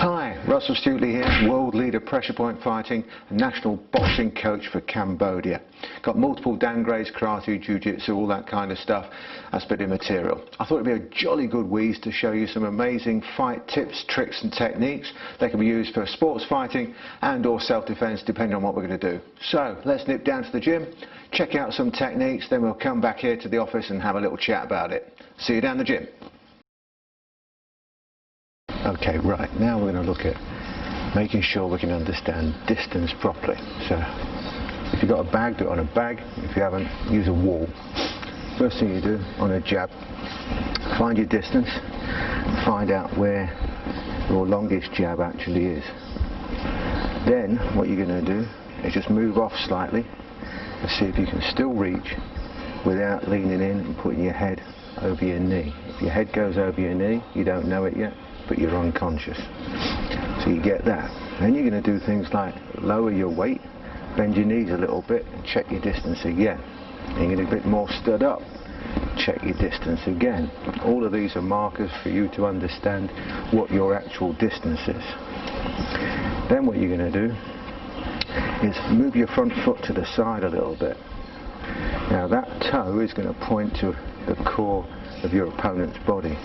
Hi, Russell Stutley here, world leader pressure point fighting and national boxing coach for Cambodia. Got multiple downgrades, karate, jiu-jitsu, all that kind of stuff. That's a bit of material. I thought it'd be a jolly good wheeze to show you some amazing fight tips, tricks and techniques. They can be used for sports fighting and or self-defense depending on what we're going to do. So let's nip down to the gym, check out some techniques, then we'll come back here to the office and have a little chat about it. See you down the gym. Okay, right, now we're going to look at making sure we can understand distance properly. So, if you've got a bag, do it on a bag. If you haven't, use a wall. First thing you do, on a jab, find your distance, find out where your longest jab actually is. Then, what you're going to do is just move off slightly and see if you can still reach without leaning in and putting your head over your knee. If your head goes over your knee, you don't know it yet, but you're unconscious. So you get that. Then you're going to do things like lower your weight, bend your knees a little bit and check your distance again. And you're going to get a bit more stood up, check your distance again. All of these are markers for you to understand what your actual distance is. Then what you're going to do is move your front foot to the side a little bit. Now that toe is going to point to the core of your opponent's body.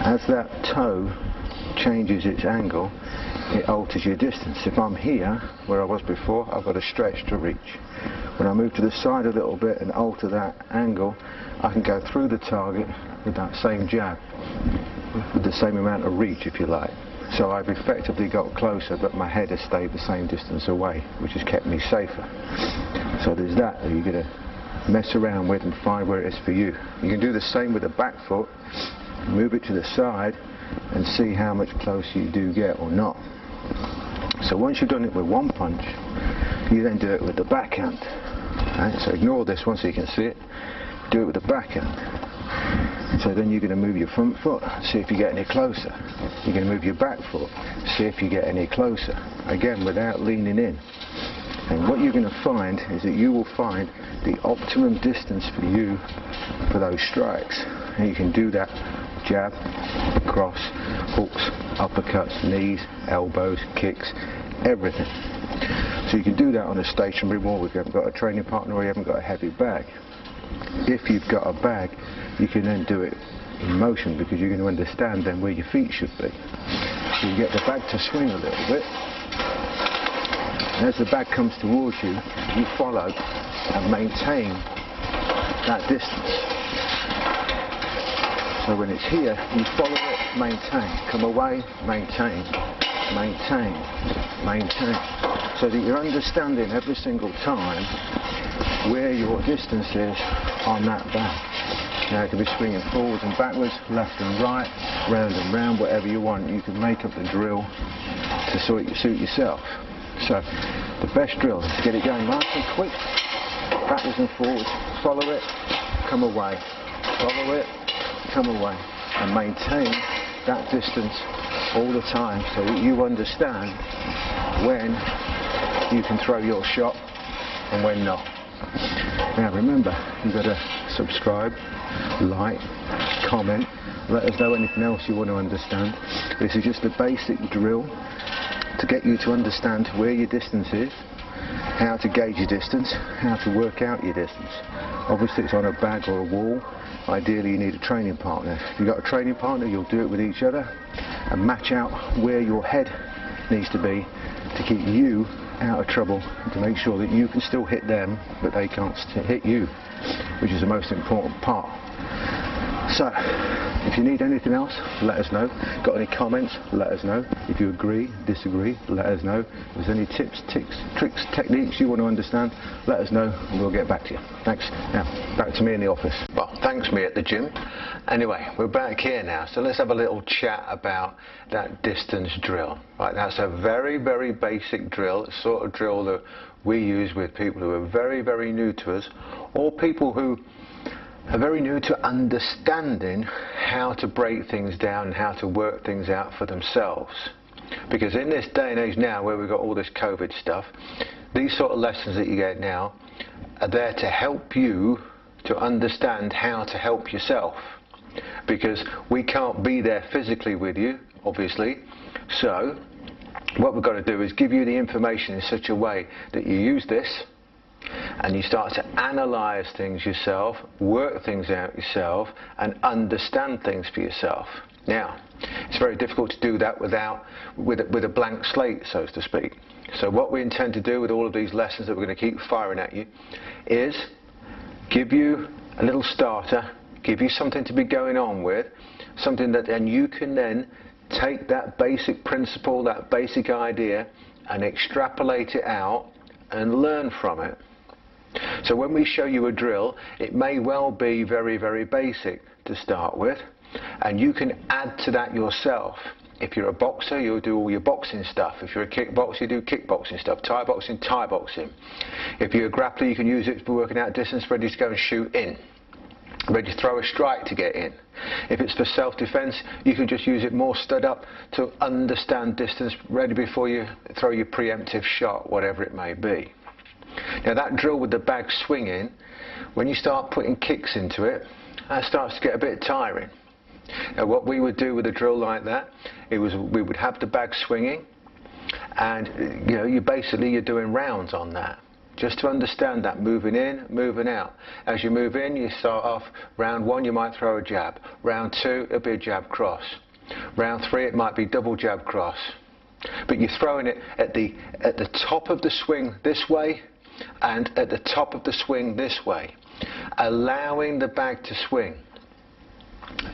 As that toe changes its angle, it alters your distance. If I'm here, where I was before, I've got a stretch to reach. When I move to the side a little bit and alter that angle, I can go through the target with that same jab, with the same amount of reach, if you like. So I've effectively got closer, but my head has stayed the same distance away, which has kept me safer. So there's that you're going to mess around with and find where it is for you. You can do the same with the back foot, move it to the side and see how much closer you do get or not. So once you've done it with one punch, you then do it with the backhand. Right? So ignore this one so you can see it. Do it with the backhand. So then you're going to move your front foot, see if you get any closer. You're going to move your back foot, see if you get any closer. Again, without leaning in. And what you're going to find is that you will find the optimum distance for you for those strikes. And you can do that jab, cross, hooks, uppercuts, knees, elbows, kicks, everything. So you can do that on a stationary wall if you haven't got a training partner or you haven't got a heavy bag. If you've got a bag, you can then do it in motion because you're going to understand then where your feet should be. So you get the bag to swing a little bit. And as the bag comes towards you, you follow and maintain that distance. So when it's here, you follow it, maintain, come away, maintain, maintain, maintain. So that you're understanding every single time where your distance is on that bag. Now it can be swinging forwards and backwards, left and right, round and round, whatever you want. You can make up the drill to suit yourself. So the best drill is to get it going nice and quick, backwards and forwards, follow it, come away, follow it, come away, and maintain that distance all the time so that you understand when you can throw your shot and when not. Now remember, you've got to subscribe, like, comment, let us know anything else you want to understand. This is just a basic drill to get you to understand where your distance is, how to gauge your distance, how to work out your distance. Obviously it's on a bag or a wall. Ideally you need a training partner. If you've got a training partner, you'll do it with each other and match out where your head needs to be to keep you out of trouble, to make sure that you can still hit them but they can't hit you, which is the most important part. So, if you need anything else, let us know. Got any comments, let us know. If you agree, disagree, let us know. If there's any tips, tricks, techniques you want to understand, let us know and we'll get back to you. Thanks. Now, back to me in the office. Well, thanks me at the gym. Anyway, we're back here now, so let's have a little chat about that distance drill. Right, that's a very, very basic drill, the sort of drill that we use with people who are very, very new to us, or people who are very new to understanding how to break things down and how to work things out for themselves. Because in this day and age now where we've got all this COVID stuff, these sort of lessons that you get now are there to help you to understand how to help yourself. because we can't be there physically with you, obviously. So what we've got to do is give you the information in such a way that you use this and you start to analyze things yourself, work things out yourself, and understand things for yourself. Now, it's very difficult to do that with a blank slate, so to speak. So what we intend to do with all of these lessons that we're going to keep firing at you is give you a little starter, give you something to be going on with, something that then you can then take that basic principle, that basic idea, and extrapolate it out and learn from it. So when we show you a drill, it may well be very, very basic to start with, and you can add to that yourself. If you're a boxer, you'll do all your boxing stuff. If you're a kickboxer, you do kickboxing stuff. Thai boxing, Thai boxing. If you're a grappler, you can use it for working out distance, ready to go and shoot in, ready to throw a strike to get in. If it's for self-defense, you can just use it more stood up to understand distance, ready before you throw your preemptive shot, whatever it may be. Now that drill with the bag swinging, when you start putting kicks into it, that starts to get a bit tiring. Now what we would do with a drill like that, we would have the bag swinging, and you're doing rounds on that, just to understand that, moving in, moving out. As you move in, you start off round 1, you might throw a jab. Round 2, it'll be a jab cross. Round 3, it might be double jab cross. But you're throwing it at the top of the swing this way, and at the top of the swing this way, allowing the bag to swing,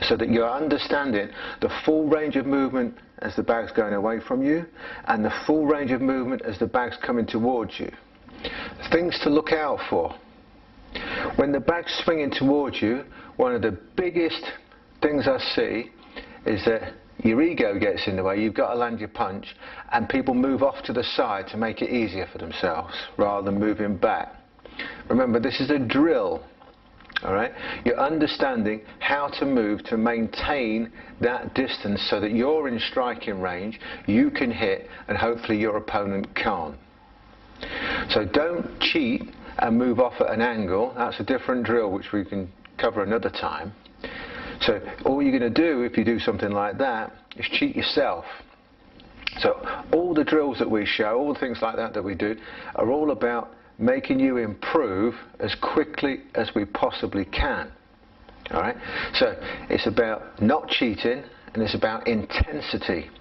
so that you're understanding the full range of movement as the bag's going away from you, and the full range of movement as the bag's coming towards you. Things to look out for. When the bag's swinging towards you, one of the biggest things I see is that your ego gets in the way. You've got to land your punch, and people move off to the side to make it easier for themselves rather than moving back. Remember, this is a drill. All right? You're understanding how to move to maintain that distance so that you're in striking range, you can hit, and hopefully your opponent can't. So don't cheat and move off at an angle. That's a different drill which we can cover another time. So all you're going to do if you do something like that is cheat yourself. So all the drills that we show, all the things like that that we do, are all about making you improve as quickly as we possibly can. All right? So it's about not cheating, and it's about intensity,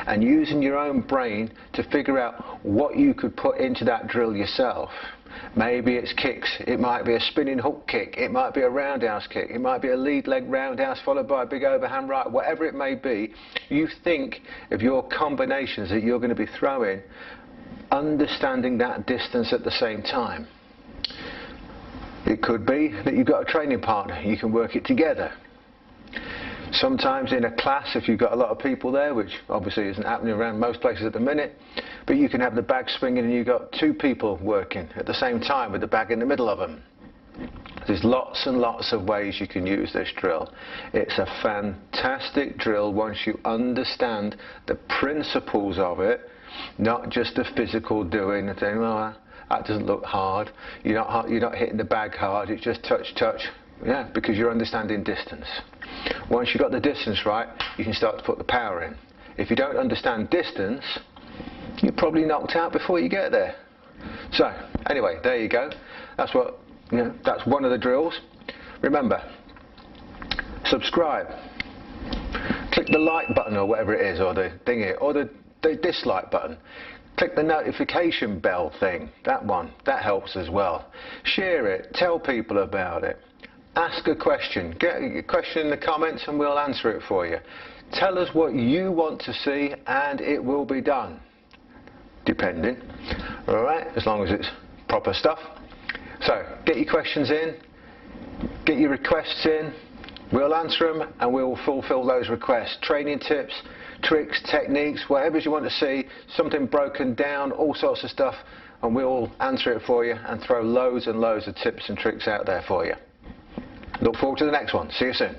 and using your own brain to figure out what you could put into that drill yourself. Maybe it's kicks, it might be a spinning hook kick, it might be a roundhouse kick, it might be a lead leg roundhouse followed by a big overhand right, whatever it may be. You think of your combinations that you're going to be throwing, understanding that distance at the same time. It could be that you've got a training partner, you can work it together. Sometimes in a class, if you've got a lot of people there, which obviously isn't happening around most places at the minute, but you can have the bag swinging and you've got 2 people working at the same time with the bag in the middle of them. There's lots and lots of ways you can use this drill. It's a fantastic drill once you understand the principles of it, not just the physical doing and saying, well, that doesn't look hard. You're not hitting the bag hard, it's just touch, touch. Yeah, because you're understanding distance. Once you've got the distance right, you can start to put the power in. If you don't understand distance, you're probably knocked out before you get there. So, anyway, there you go. That's that's one of the drills. Remember, subscribe. Click the like button or whatever it is, or the thingy, or the dislike button. Click the notification bell thing, that one, that helps as well. Share it, tell people about it. Ask a question, get a question in the comments and we'll answer it for you. Tell us what you want to see and it will be done, depending. Alright, as long as it's proper stuff. So, get your questions in, get your requests in, we'll answer them and we'll fulfill those requests. Training tips, tricks, techniques, whatever you want to see, something broken down, all sorts of stuff, and we'll answer it for you and throw loads and loads of tips and tricks out there for you. Look forward to the next one. See you soon.